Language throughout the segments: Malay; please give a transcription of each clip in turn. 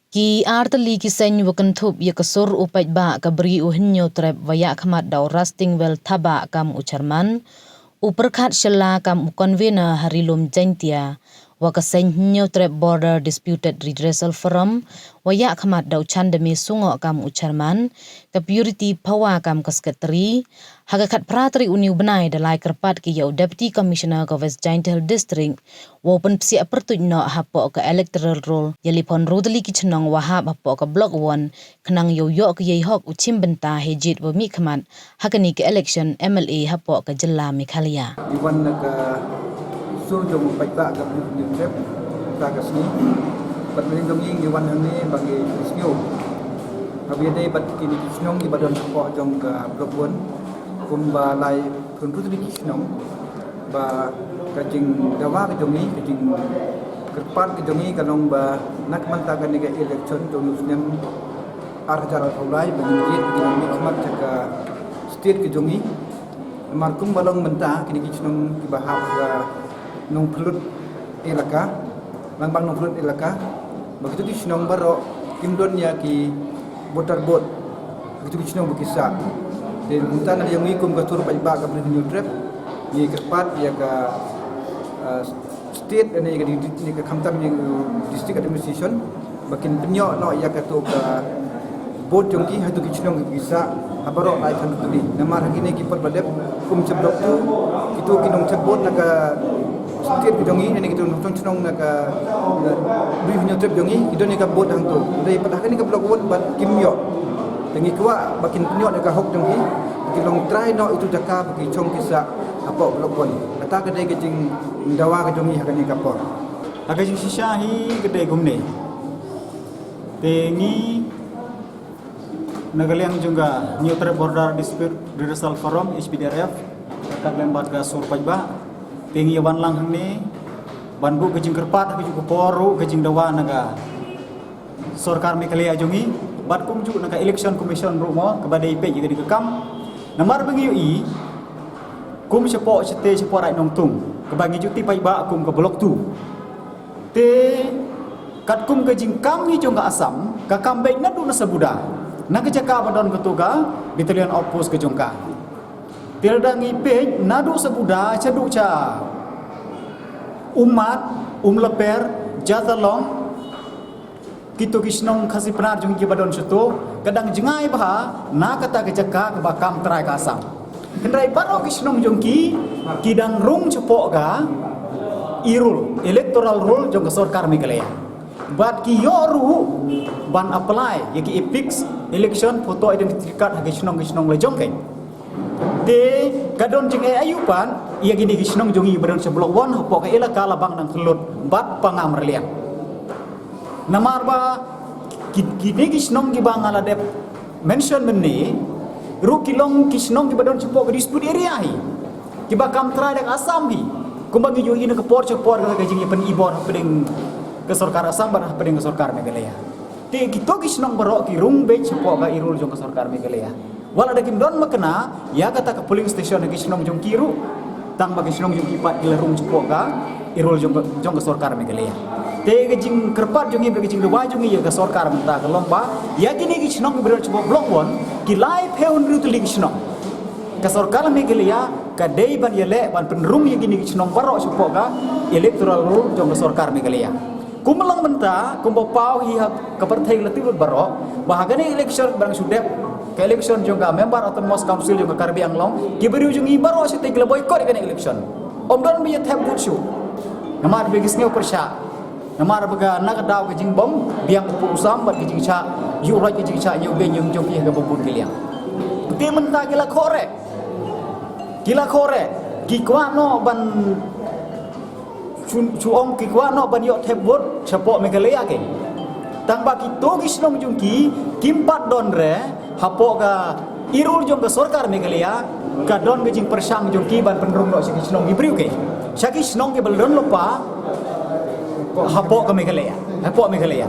Ki artali ki sen wakan thup ya kasur upaj ba kabri uhinyo trep waya khamat daw rasting wel thaba kam ucharman uperkhat shalla kam convener harilum jaintia wakaseng nyo trep border disputed redressal forum waya khamat daw chandame sungo kam ucharman ka purity pawa kam kaskatri hagakat pratri uniu benai dalai kerpat ki yau deputy commissioner ka west jaintia district wopen psi apertujno hapo ka electoral roll yalipon rodli ki chnong wahab hapo ka block 1 khnang yo yo ki yei hok uchim benta hejit wa mi khamat hakani ka election MLA hapo ka jilla Meghalaya Iwan naga surjong paita ka trip ta ka sini bat melindung ing Iwan hani bagi snyo abide bat kini kisnong di badan ko jong ka blok 1 kumba lai kun putri kisnong ba kajing dawa ka jongi kajing kerpat ka jongi kanong ba nak mantagan ni ka election jong nusnem arjara thaulai banjit dengan mikmat ka state ka jongi markum balong menta kini kisnong kibahap ka nung pelut elaka langbang nung pelut elaka begitu kisnong baro kimdon ya ki botar bot begitu kisnong bukisa dan muntan ada yang ngikum ka tur paiba ka brinyo trip ni kerpat ya ka state dan ya ni ka kamtam yang district administration bakin penyo no ya ka tu ka bot jongki hatu kisnong bisa abaro lai kan tuli namar hagine ki pat badep ceblok tu itu kinong cebot naga setiap jongi ini kita nonton cenong naga brinyo trip jongi itu ni ka bot hang tu dai patah ni ka blok won bat kimyo tengi kuwa bakin penyo naga hok jongi kilong try no itu jaka bagi chong kisa apa blok won kata kedai kejing dawa ka jongi hagani kapor agajing sisyahi kedai gumne tengi Nagaliang juga Neutral Border Dispute Redressal Forum HBDRF dekat lembat ke Surpajba tinggi wan lang ni banbu kejing kerpat kejing poru kejing dawa naga Sorkar Meghalaya jongi bat kum ju naga election commission rumo kepada IP juga dikekam namar bengi ui kum sepo sete sepo rai nongtung kebagi juti paiba kum ke blok 2 te kat kum kejing kam ni jonga asam ka kambek nadu na sabuda nak cakap bandon ketuga batalion opus ke jongka tilda ngipej nadu sebuda ceduk ca umat leper jatalong kitu kisnong kasih penar jong badon setu kadang jengai bah na kata kecaka ke bakam terai kasam kendrai baro kisnong jongki kidang rung cepok ga irul electoral rule jong Sorkar Meghalaya bat ki yoru ban apply yaki epix election foto identity card hagi snong lejong kai de kadon jeng ayupan ia gini snong jongi badan seblok wan hapo ka elaka labang nang kelut bat pangam reliang namar ba gini snong gi bangala dep mention menni ru kilong kisnong gi badan sepo dispute area hi ki bakam tra dak asam hi kumbang gi yogi na kapor ga gajing pen ibor pedeng ke Sorkar Asam barah pedeng ke Sorkar Meghalaya ti kito kisnong barok ki rung be cepo ga irul jong ke Sorkar Meghalaya wala ada kim don makena ya kata ke polling station kisnong jong kiru tang bagi kisnong jong kipat ilarung cepo ga irul jong ke Sorkar Meghalaya te gejing kerpat jongi be gejing dewa jongi ya ke Sorkar menta ke lomba ya kini kisnong ber cepo blok won ki live heun rutli kisnong ke Sorkar Meghalaya ka dei ban yele ban penrung ya kini kisnong barok cepo ga electoral rule jong ke Sorkar Meghalaya kumelang menta kumbo pau hi keperthai letibul barok bahagane election barang sudep ke election juga member autonomous council juga Karbi Anglong kiberi ujung ibaro site gila boykot kan election om don bi tap bucu namar begis ngeu persya namar bega nak daw ke jingbom biang upu usam bar ke jingcha yu raj ke jingcha yu be nyung jong hi ga bobun giliang ti menta gila kore ki kwa no ban chuong ki kwa no ban yo thebot chapo Meghalaya ke tang ba ki to kisnong jungki kimpat don re hapo ga irul jong ke Sorkar Meghalaya ka don gejing persang jungki ban penrung do kisnong gibriu ke syaki snong ke beldon lupa hapo ke Meghalaya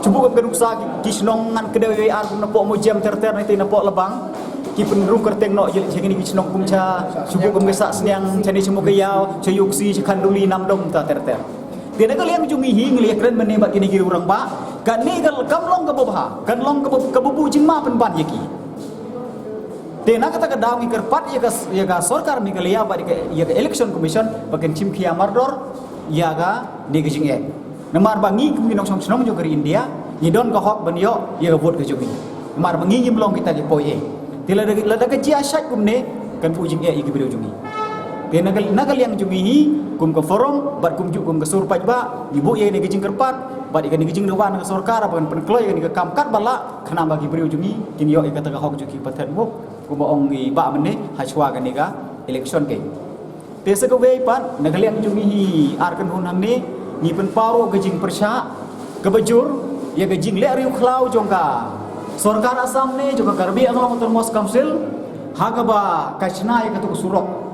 cubu ke keduksa kisnong ngan kedewe ar napo mo jam terter nanti napo lebang ki penrung kerteng no jeng ni kisnong kumcha subu kum gesa sniang chani chemu ke yau chayuksi khanduli namdom ta terter tiada kali yang jungi hi ngelihat keren menebat kini kiri orang ba kan ni kam long ka bobha kan long ka bubu jingma pen ban yaki te na kata ka daw ngi kerpat ya ka sarkar mi kaliya ba ya ka election commission bagen chim khia mardor ya ga ni ka jingye namar bangi kumi nong song snong jo kari India ni don ka hok ban yo ya ka vote ka jogi namar bangi yim long kita ki poye te la da ka chia shat kumne kan pu jingye iki video jogi te nagal yang jogi hi kum ka forum bat kum ju kum ka sur paj ba ibu ye ni ka jing kerpat bat ikan ni jing dewan ka sarkar ban pen kloy ka ni ka kamkat bala khana bagi video jogi kin yo ikata ka hok jogi pathet buk kuma ong i ba mene hachwa kan ga election ke te se ko we pan nagalian jungi hi arkan hun hamne ni pen paro gajing persha ke bajur ya gajing le riu khlau jongka sarkar asam ne juga karbi anglong termos council haga ba kachna ya katu surok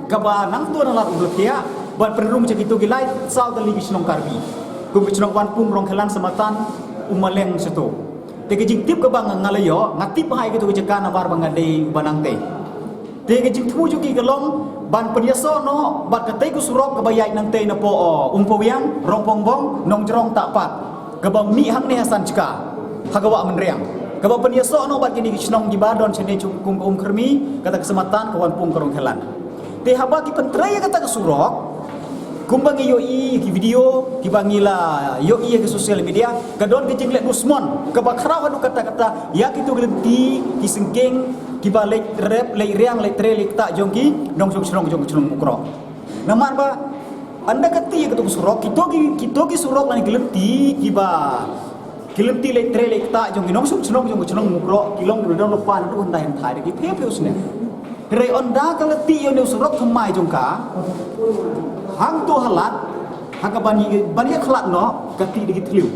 kaba nang tu na lat urutia ban penrum cekitu gilai sau dali gisnong karbi kum gisnong wan pung rong khelan sematan umaleng seto te gajing tip ke bang ngalayo ngatip hai gitu kejekan abar bangade banang te gajing thu juki kelong ban penyaso no bat katai ku surok ke bayai nang te na po umpowiang rongpong bong nong jerong tak pat ke bang mi hang ne hasan cika hagawa menriang ke bang penyaso no bat kini gisnong gibadon sene kum kermi kata kesempatan kawan pung kerong helan te habaki pentraya kata ke surok kumbangi yoi ki video ki bangila yoi ke sosial media kadon ke jinglek dusmon ke bakraw adu kata-kata ya kitu gelenti ki sengkeng ki balik rap lek riang lek tre lek tak jongki nong jong ukro namar ba anda kati ke tu surok kito ki surok lan gelenti ki ba gelenti lek tre lek tak jongki nong jong ukro kilong don lopan tu hentai hentai ki pe usne rei onda kalati yo ne surok thumai jongka hang tu halat hang bani khalat no kati digi tliu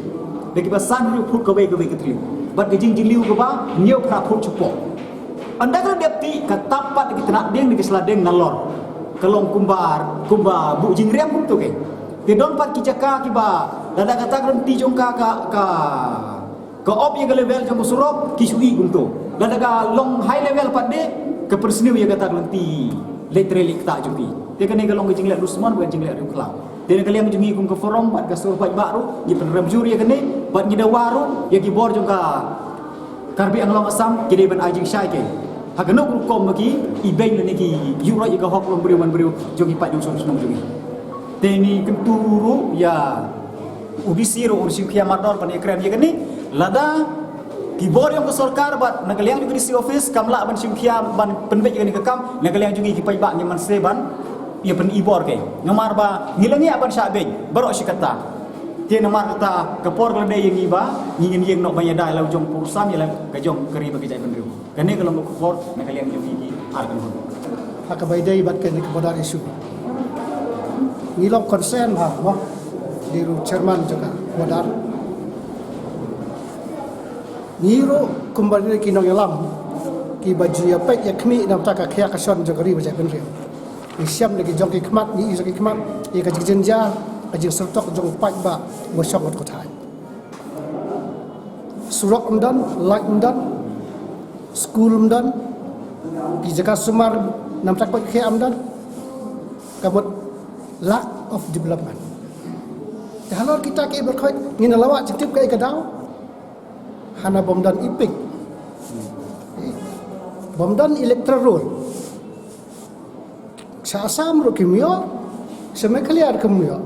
digi basan ru phut kawe ke tliu bat gijing jiliu ke ba nyau pra phut chupo anda kan depti katapat digi tenak ding digi seladeng nalor kelong kumba bu jing riam kum tu ke ti don pat kijaka ki ba dada kata kan ti jongka ka op ye level jong surok ki sui kum tu dada ka long high level pat de ke persniu ye kata kan ti literally tak jupi dia kena galong ke jinglek dusman bukan jinglek rim kelau dia kalian jungi kum ke forum bat ka sur paj baru ye penram juri ye kene bat ngida waru ye ki bor jongka karbi anglong asam kini ban ajing syai ke hagano kom bagi ibeng ne ki yura ye ka hok lom beriu jogi pat jong sonong jogi teni kenturu ya ubisiro ursi kiamat dor pan ekran ye kene lada kibor yang ke sarkar bat nagaliang juga di office kamla ban simkhia ban penbek ni ke kam nagaliang juga ki pai ba nyaman seban ia pen ibor ke nomar ba ngilangi aban syabeng barok sikata tie nomar kata kepor glade yang iba ngin yang nok bayada lau jong pursam ya ka jong keri bagi jai benriu kene kalau mau kepor nagaliang juga ki arkan hun haka baydai bat ke kepada isu ngilok konsen ha no diru chairman juga modar Niro kembali ki nong yalam ki baju ya pek ya kmi nam taka khia ka son jogari bajai ben rio ni siam lagi jong ki khmat ni izaki khmat ye ka jenja ka jing sertok jong pak ba bo sok ko thai surok umdan like umdan school umdan ki jaga sumar nam tak pak khia umdan kabut lack of development halor kita ke berkhoi ngin lawak citip kai kadau hana bomdan ipik bomdan electoral sa asam ro kimyo semekaliar kimyo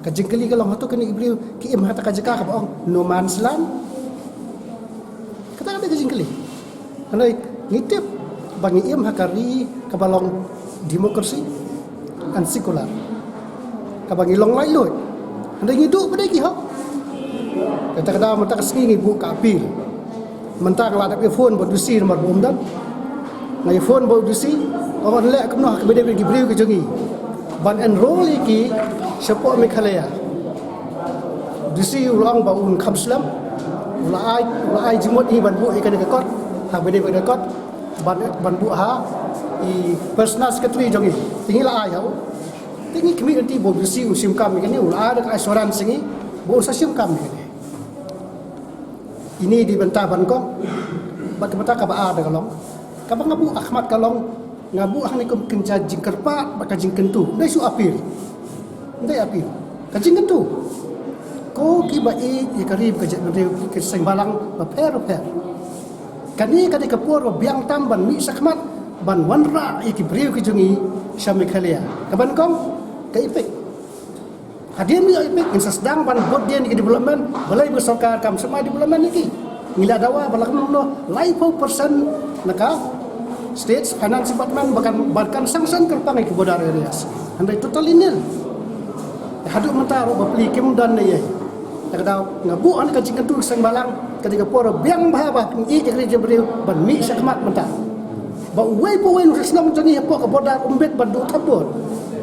kajingkali kalau hatu kini ibliu ki im hata kajaka ka bong no man's land kata kajingkali anai ngitip bangi im hakari kabalong demokrasi and sekular kabangi long lai loy andai ngiduk pada ki ho kata-kata mentak sengi ibu kapil mentak la tak phone buat dusi nomor bomdan ngai phone buat dusi orang lek kemno ke bede gi briu ke jongi ban enroll ki support mekhalaya dusi ulang ba un khamslam ulai jimot i ban bu ikan ke kot ha bede kot ban bu ha i personal secretary jongi tingi la ai hau tingi kemi nanti buat dusi usim kam ni ulai ada asuransi ni bu usim kam ni ini dibentah Bangkok bat kebata ka ba ada kalong ka ngabu Ahmad kalong ngabu hang nikum kenja jingkerpat ba ka jingkentu dai su apil dai apil ka jingkentu ko ki ba i karib ka je ke seng balang ba per kani kadi kapur biang tam ban mi sakmat ban wanra i ki briu ki jungi syami khalia kaban kom ka ipik hadian mi ipik in sedang ban bodian ki development balai bersarkar kam semai development iki ngila dawa balakno no lai persen naka States Finance Department bahkan sanction kerpang ke border areas andai totally nil haduk mentaro bapli kemudan ye takda ngabu an ka jingkan tu sang balang ketika por biang bahaba i ke gereja beriu ban mi sakmat menta ba wei po wei resnam tani po ka border umbet bandu tabur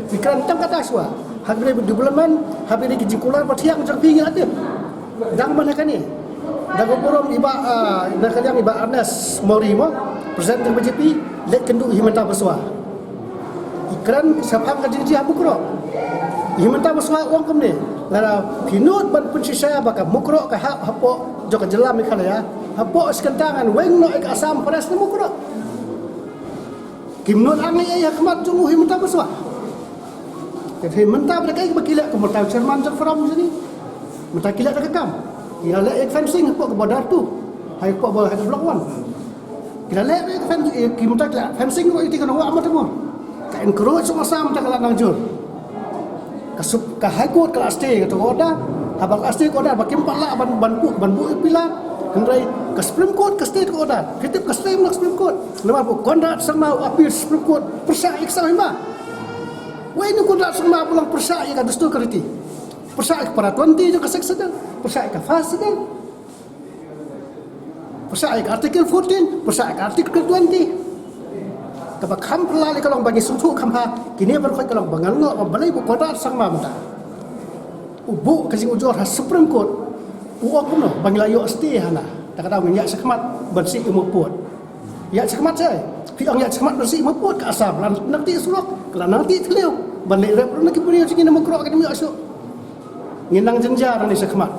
pikiran tam kata aswa habre development habre ke jikular patiang jang pinga ada dang mana kan ni dago porom iba nakaliang iba Ernest Morimo Presiden BJP lek kendu himenta beswa ikran sapang ka jiji habukro himenta beswa wong kem ni lara pinut ban pensisaya baka mukro ka hapo joka jelam ikhalaya hapo sekentangan weng no ek asam paras ni mukro kimnut angai ay hakmat jungu himenta beswa jadi himenta mereka bakila ke mutau cerman jok from sini menta kila dak kam ya lek ek fencing hapo ke bodar tu hai hapo bol hai blok wan kita lihat kita tak fencing ko iti kana wa amat mo ka encroach sama sama tak lang jur ka high court ka asti ka oda habang asti ko oda bakim pala ban bu pila hendrai ka supreme court ka state ko oda kitip ka state nak supreme court nama bu kondat sama appeal supreme court persa iksa ma wa ini kondat sama pulang persa ka dustur kariti persa para 20 jo ka section persa ka fasida persaik artikel 14 persaik artikel 20 kabak kham pelali kalong bagi suntu khamha kini berkhoi kalong bangal ngo balai bu kota sang ma mata ubu kasing ujor ha supreme court uok kuno bagi layo asti hana tak tahu ya sakmat bersih umuput ya sakmat saya piang ya sakmat bersih umuput ka asam lan nanti surok lan nanti tliu balik rep nak beri sini nama krok kini asuk nginang jenjar ni sakmat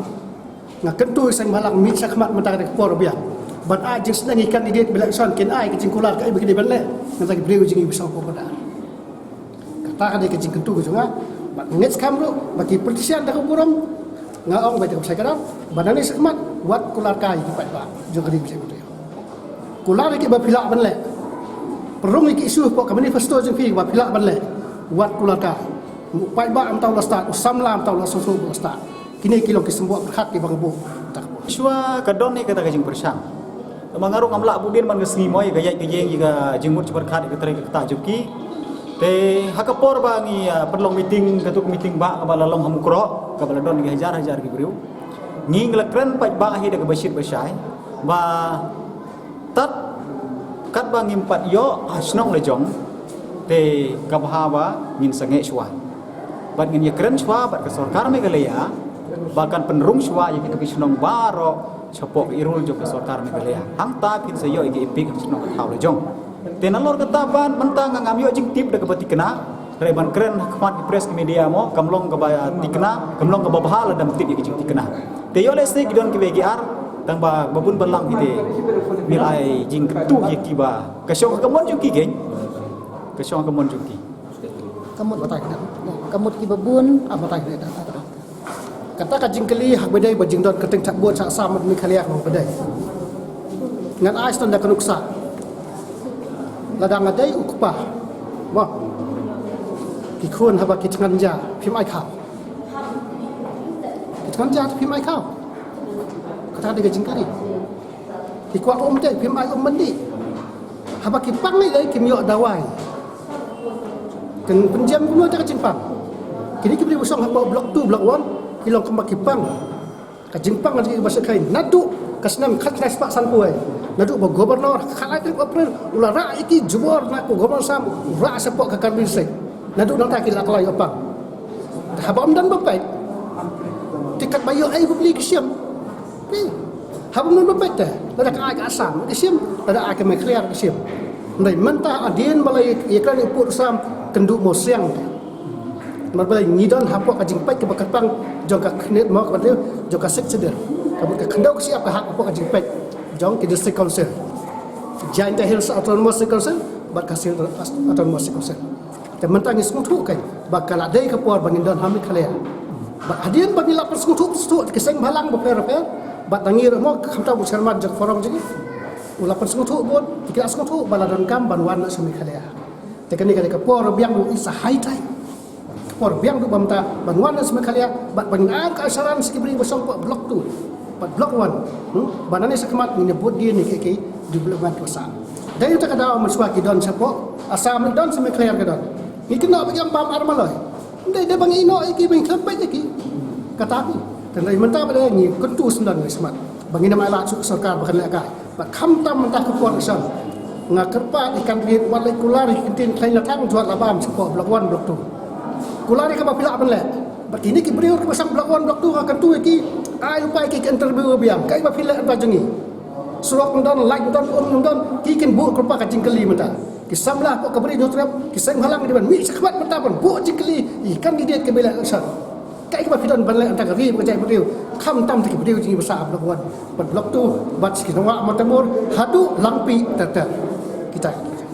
ngakentu sang balang mi sakmat mata ka por biang ban ajeng senang ikan idiot bila son ken ai kecing kular kai begini balik nanti beliau jing bisa apa pada kata kan dia kecing kentu juga ban ngets kamro bagi politician dak kuram ngaong baca saya kadang badan ni semat buat kular kai pai ba juga di bisa kutu kular ki ba pilak balik perung ki isu pok manifesto jeng pi ba pilak balik buat kular kai pai ba am tahu start usamlam tahu la susu start kini kilo kesembuh berhak di bangbu tak Shua kadon ni kata kajing persang mangarung amla budin man ngesngi moy gayai gayeng jiga jengmut berkat ke teri kata juki te hakapor bangi perlong meeting katuk meeting ba kabala long hamukro kabala don gi hajar gi briu nging lekren pai ba hi de bashir basai ba tat kat bangi empat yo hasnong le jong te kabhawa ngin sange shwa bat ngin yekren shwa bat ke sarkar megalaya bahkan penerung shwa yang itu kisnong baro chapok irul jo ke sarkar megalaya hangta pin sayo igi ipik kisnong thau le jong tenalor ketaban mentang ngam yo jing tip de kebati kena reban keren khmat press media mo kamlong ke ba tikna kamlong ke babahal dam tip igi jing tikna te yo lesne gidon ke BGR tang ba babun balang ite nilai jing ketu yekiba kasyong kamon juki geng kasyong kamon juki kamut ki babun apa tak kata kajing keli hak bedai bajing dot keteng tak buat sak sam mi khaliak no bedai ngan ais tanda kanuksa ladang adai ukpa wah ki khon haba ki tngan ja phim ai khaw ki tngan ja phim ai khaw kata de kajing kali ki kwa om te phim ai om mandi haba ki pang ai ki myo dawai kan penjam kuno tak kajing pang kini ki beli usang haba blok 2 blok 1 kilong kemak kipang ka jingpang lagi bahasa kain nadu kasnam khat respak sanpuai nadu ba gubernur khala ke april ulara iki jubor nak gubernur sam ra sepok ka karbisek nadu nang tak kila kelai opang habam dan bapai tiket bayo ai beli kesiam habam dan bapai teh ada ka ai asam kesiam ada ai ke clear kesiam ndai mentah adien balai iklan iput sam kenduk mo siang marbalai ngidon hapok kajing pai ke bakatpang jongka knet mo kabatu jongka sek ceder kabut ka khandau siap ka hak hapok kajing pai jong ki district council Giant Hills Autonomous Council bat kasil Autonomous Council te mentang ismu thu kai bakal adai ka por bangindon hamik khalea Bat hadian bagi lapan sekutu keseng balang beper bat tangir mo khamta bu sharma jak forum jadi ulapan sekutu bon tikira sekutu baladon kam banwan sumi khalia tekani kali ka por biang du is a high time por biang du bamta banwan sumi khalia bat bangan ka asaran sikibri bosong blok tu bat blok wan banane sakmat ni nyebut dia ni ke development kosa dari ta kada maswa ki don sapo asam don sumi khalia ka don ni kena bagi pam armaloi ndai de bang ino iki bang sampai iki kata ni dan dari mentah pada ni kentu sembilan ni semat bagi nama alat sarkar bahkan lekai bat khamtam mentah kepon isan ngakerpa ikan rit walai kulari kintin kain latang jual labam sepo blok 1 blok 2 kulari ka bapila benle bat ini ki beriur ke pasang blok 1 blok 2 akan tu iki ai lupa ki interview biang kai bapila apa jengi surok ndon like ndon ki ken bu kerpa ka jingkeli mentah kisamlah pok kabri jotrap kisang halang di ban mi sakbat mentah pun bu jingkeli ikan didiet ke bela isan kai ka bapila benle antara ri berjaya beriu kham tam ti beriu jengi besar blok 1 blok 2 bat sikinawa matamur hadu lampi tata kita